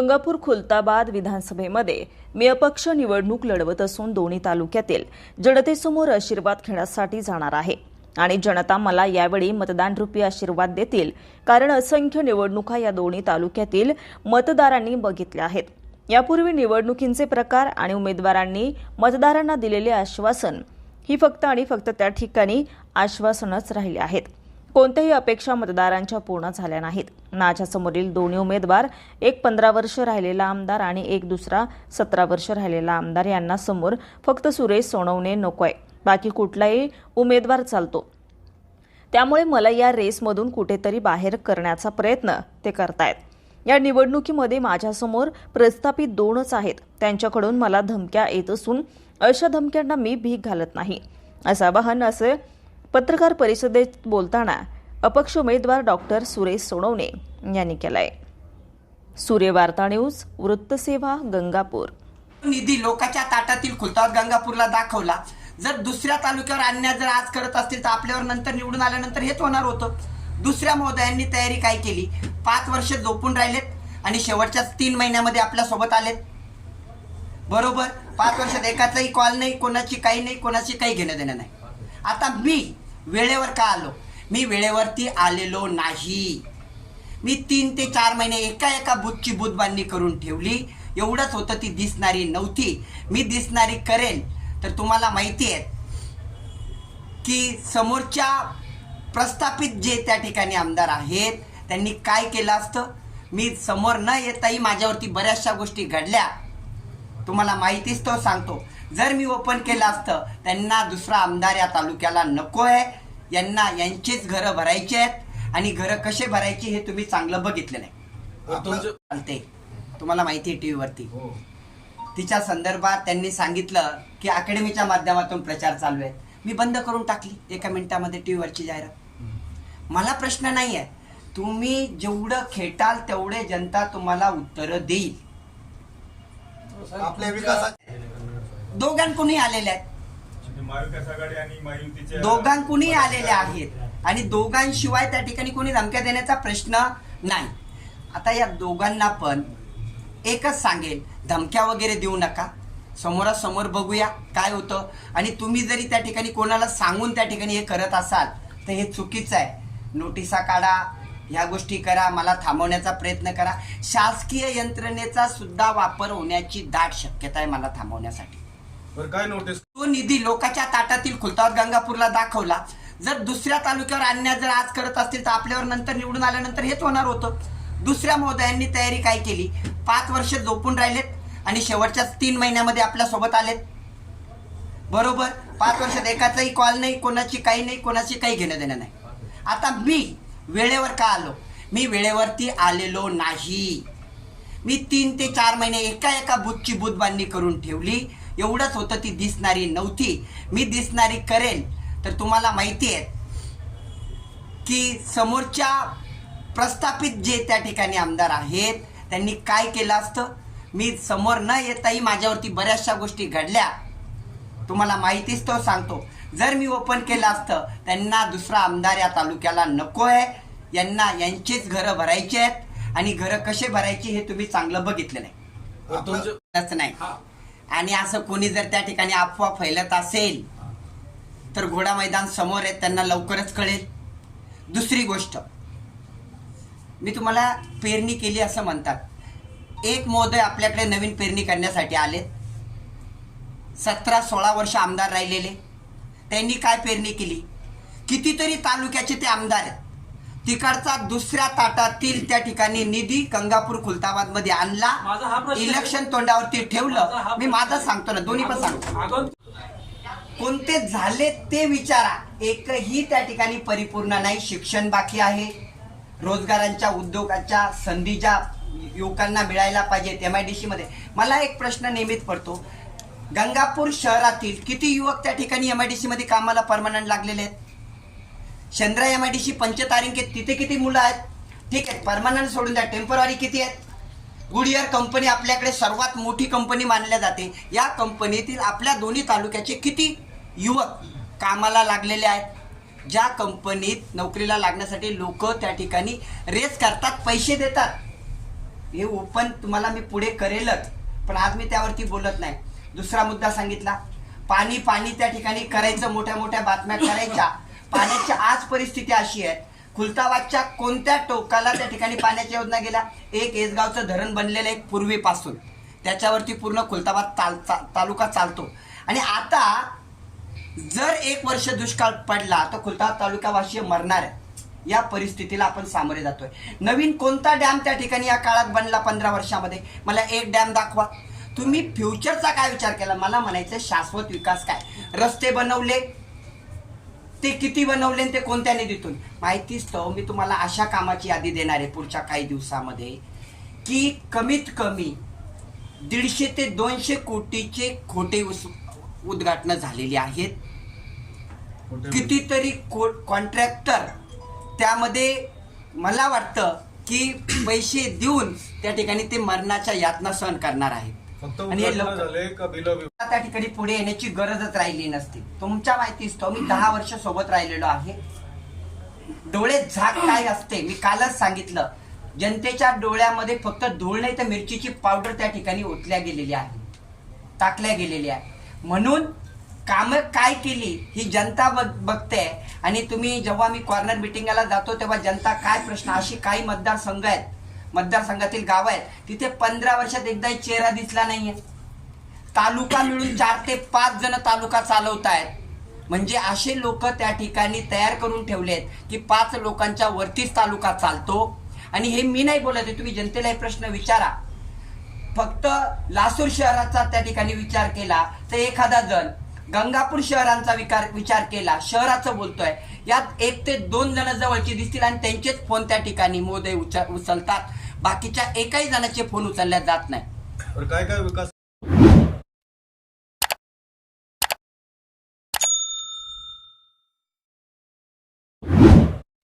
गंगापूर खुलताबाद विधानसभेमध्ये मी अपक्ष निवडणूक लढवत असून दोन्ही तालुक्यातील जनतेसमोर आशीर्वाद घेण्यासाठी जाणार आहे आणि जनता मला यावेळी मतदानरूपी आशीर्वाद देतील, कारण असंख्य निवडणुका या दोन्ही तालुक्यातील मतदारांनी बघितल्या आहेत। यापूर्वी निवडणुकींचे प्रकार आणि उमेदवारांनी मतदारांना दिलेले आश्वासन ही फक्त आणि फक्त त्या ठिकाणी आश्वासनच राहिले आहेत। कोणत्याही अपेक्षा मतदारांच्या पूर्ण झाल्या नाहीत। माझ्यासमोरील दोन्ही उमेदवार, एक 15 वर्ष राहिलेला आमदार आणि एक दुसरा 17 वर्ष राहिलेला आमदार, यांना समोर फक्त सुरेश सोनवणे नकोय, बाकी कुठलाही उमेदवार चालतो। त्यामुळे मला या रेसमधून कुठेतरी बाहेर करण्याचा प्रयत्न ते करतायत। या निवडणुकीमध्ये माझ्यासमोर प्रस्थापित दोनच आहेत, त्यांच्याकडून मला धमक्या येत असून अशा धमक्यांना मी भीक घालत नाही, असं आवाहन असे पत्रकार परिषदेत बोलताना अपक्ष उमेदवार डॉक्टर सुरेश सोनवणे यांनी केलंय। सूर्यवार्ता न्यूज, वृत्तसेवा, गंगापूर। निधी लोकांच्या ताटातील खुलताबाद गंगापूरला दाखवला। जर दुसऱ्या तालुक्यावर अन्याय जर आज करत असतील तर आपल्यावर नंतर निवडून आल्यानंतर हेच होणार होतं। दुसऱ्या महोदयांनी तयारी काय केली? 5 वर्ष झोपून राहिलेत आणि शेवटच्या 3 महिन्यामध्ये आपल्या सोबत आलेत। बरोबर, 5 वर्षात एकाचाही कॉल नाही, कोणाची काही नाही, कोणाची काही घेणं देणं नाही। आता मी वेळेवर का आलो? मी वेळेवरती आलेलो नाही। मी 3 ते 4 महिने एका बूथची बूथबांधणी करून ठेवली, एवढंच होतं। ती दिसणारी नव्हती, मी दिसणारी करेल। तर तुम्हाला माहिती आहे की समोरच्या प्रस्थापित जे त्या ठिकाणी आमदार आहेत त्यांनी काय केलं असतं? मी समोर न येताही माझ्यावरती बऱ्याचशा गोष्टी घडल्या, तुम्हाला माहितीच तो सांगतो। जर मी ओपन केलं असतं, त्यांना दुसरा आमदार या तालुक्याला नको आहे, यांना यांचीच घरं भरायची आहेत आणि घरं कसे भरायची हे तुम्ही चांगलं बघितलं नाही। तुम्हाला माहिती आहे टीव्हीवरती तिच्या संदर्भात त्यांनी सांगितलं की अकॅडमीच्या माध्यमातून प्रचार चालू आहे। मी बंद करून टाकली 1 मिनिटामध्ये टीव्हीवरची जाहिरात। मला प्रश्न नाही आहे, तुम्ही जेवढं खेटाल तेवढे जनता तुम्हाला उत्तर देईल। आपल्या विकासात दोघांकुणी आलेले आहेत, दोघांकुणी आलेले आहेत आणि दोघांशिवाय त्या ठिकाणी कोणी धमक्या देण्याचा प्रश्न नाही। आता या दोघांना पण एकच सांगेल, धमक्या वगैरे देऊ नका, समोरासमोर बघूया काय होतं। आणि तुम्ही जरी त्या ठिकाणी कोणाला सांगून त्या ठिकाणी हे करत असाल तर हे चुकीचं आहे। नोटिसा काढा, ह्या गोष्टी करा, मला थांबवण्याचा प्रयत्न करा। शासकीय यंत्रणेचा सुद्धा वापर होण्याची दाट शक्यता आहे मला थांबवण्यासाठी। काय नोटीस? तो निधी लोकांच्या ताटातील खुलताबाद गंगापूरला दाखवला। जर दुसऱ्या तालुक्यावर अन्याय जर आज करत असतील तर आपल्यावर नंतर निवडून आल्यानंतर हेच होणार होतं। दुसऱ्या महोदयांनी तयारी काय केली? 5 वर्ष झोपून राहिलेत आणि शेवटच्या 3 महिन्यामध्ये आपल्या सोबत आलेत। बरोबर, 5 वर्षात एकाचाही कॉल नाही, कोणाची काही नाही, कोणाची काही घेणं देणं नाही। आता मी वेळेवर का आलो? मी वेळेवरती आलेलो नाही। मी 3 ते 4 महिने एका बूथची बूथबांधणी करून ठेवली, एवढंच होतं। ती दिसणारी नव्हती, मी दिसणारी करेल। तर तुम्हाला माहिती आहे की समोरच्या प्रस्थापित जे त्या ठिकाणी आमदार आहेत त्यांनी काय केलं असतं? मी समोर न येताही माझ्यावरती बऱ्याचशा गोष्टी घडल्या, तुम्हाला माहितीच तो सांगतो। जर मी ओपन केलं असतं, त्यांना दुसरा आमदार या तालुक्याला नको आहे, यांना यांचीच घरं भरायची आहेत आणि घरं कसे भरायची हे तुम्ही चांगलं बघितलं नाही। आणि असं कोणी जर त्या ठिकाणी अफवा फैलत असेल तर घोडा मैदान समोर आहे, त्यांना लवकरच कळेल। दुसरी गोष्ट, मी तुम्हाला पेरणी केली असं म्हणतात। एक महोदय आपल्याकडे नवीन पेरणी करण्यासाठी आले, 17-16 वर्ष आमदार राहिलेले, त्यांनी काय पेरणी केली? कितीतरी तालुक्याचे ते आमदार आहेत, तिकडचा दुसऱ्या ताटातील त्या ठिकाणी निधी गंगापूर खुलताबाद मध्ये आणला, इलेक्शन तोंडावरती ठेवलं। मी माझं सांगतो ना, दोन्ही पण सांगतो। कोणते झाले ते विचारा, एकही त्या ठिकाणी परिपूर्ण नाही। शिक्षण बाकी आहे, रोजगारांच्या उद्योगाच्या संधी ज्या युवकांना मिळायला पाहिजेत MIDC मध्ये। मला एक प्रश्न नेहमीच पडतो, गंगापूर शहरातील किती युवक त्या ठिकाणी MIDC मध्ये कामाला परमनंट लागलेले आहेत? चंद्रा MIDC पंचतारिंकेत तिथे किती मुलं आहेत? ठीक आहे, परमनंट सोडून द्या, टेम्पररी किती आहेत? गुडियर कंपनी आपल्याकडे सर्वात मोठी कंपनी मानल्या जाते, या कंपनीतील आपल्या दोन्ही तालुक्याचे किती युवक कामाला लागलेले आहेत? ज्या कंपनीत नोकरीला लागण्यासाठी लोक त्या ठिकाणी रेस करतात, पैसे देतात, हे ओपन तुम्हाला मी पुढे करेलच, पण आज मी त्यावरती बोलत नाही. दुसरा मुद्दा सांगितला, पाणी पाणी त्या ठिकाणी करायचं, मोठ्या मोठ्या बातम्या करायच्या. पाण्याची आज परिस्थिती अशी आहे, खुलताबादच्या कोणत्या टोकाला त्या ठिकाणी पाण्याच्या योजना गेल्या. एक येसगावचं धरण बनलेलं एक पूर्वीपासून, त्याच्यावरती पूर्ण खुलताबाद तालुका चालतो. आणि आता जर 1 वर्ष दुष्काळ पडला तर खुलताबाद तालुकावासी मरणार आहे. या परिस्थितीला आपण सामोरे जातोय. नवीन कोणता डॅम त्या ठिकाणी या काळात बनला 15 वर्षामध्ये? मला एक डॅम दाखवा. तुम्ही फ्युचरचा काय विचार केला? मला म्हणायचं शाश्वत विकास काय? रस्ते बनवले, ते किती बनवले ते कोणत्या निधीतून? माहितीच तो. मी तुम्हाला अशा कामाची यादी देणार आहे पुढच्या काही दिवसामध्ये की कमीत कमी 150 ते 200 कोटीचे खोटे उद्घाटन झालेली आहेत. कितीतरी कॉन्ट्रॅक्टर त्यामध्ये मला वाटतं की पैसे देऊन त्या ठिकाणी ते मरणाच्या यातना सहन करणार आहेत. आणि हे त्या ठिकाणी पुढे येण्याची गरजच राहिली नसती. तुमच्या माहितीच तो, मी 10 वर्ष सोबत राहिलेलो आहे. डोळे झाक काय असते मी कालच सांगितलं. जनतेच्या डोळ्यामध्ये फक्त धूळ नाही तर मिरचीची पावडर त्या ठिकाणी ओतल्या गेलेली आहे, टाकल्या गेलेली आहे. म्हणून कामं काय केली ही जनता बघते. आणि तुम्ही जेव्हा मी कॉर्नर मिटिंगला जातो तेव्हा जनता काय प्रश्न, अशी काही मतदारसंघ आहेत, मतदारसंघातील गाव आहेत तिथे 15 वर्षात एकदाही चेहरा दिसला नाहीये. तालुका मिळून 4 ते 5 जण तालुका चालवतायत. म्हणजे असे लोक त्या ठिकाणी तयार करून ठेवलेत की 5 लोकांच्या वरतीच तालुका चालतो. आणि हे मी नाही बोलत आहे, तुम्ही जनतेला हे प्रश्न विचारा. फक्त लासूर शहराचा त्या ठिकाणी विचार केला तर एखादा जण गंगापूर शहरांचा विचार केला, शहराचं बोलतोय, यात 1 ते 2 जण जवळचे दिसतील आणि त्यांचेच फोन त्या ठिकाणी मोदय उचलतात. बाकीच्या एकाही जणांचे फोन उचलल्या जात नाही. काय काय विकास